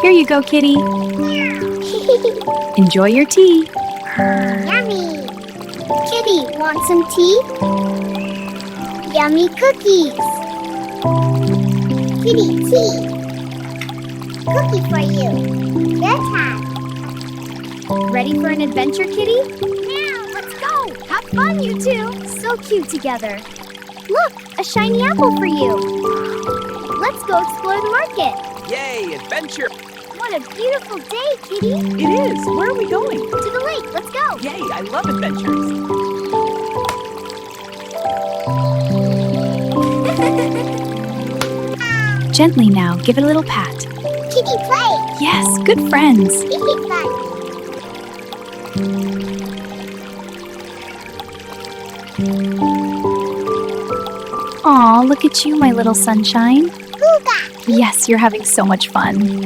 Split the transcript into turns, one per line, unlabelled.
Here you go, kitty. Enjoy your tea.
Yummy! Kitty, want some tea? Yummy cookies! Kitty, tea! Cookie for you! Bedtime!
Ready for an adventure, kitty? Now, let's go! Have fun, you two! So cute together. Look, a shiny apple for you. Let's go explore the market.
Yay, adventure!
What a beautiful day, kitty.
It is! Where are we going?
To the lake, let's go.
Yay, I love adventures!
Gently now, give it a little pat.
Kitty, play!
Yes, good friends.
Kitty, fun!
Aw, look at you, my little sunshine.
Hooga!
Yes, you're having so much fun.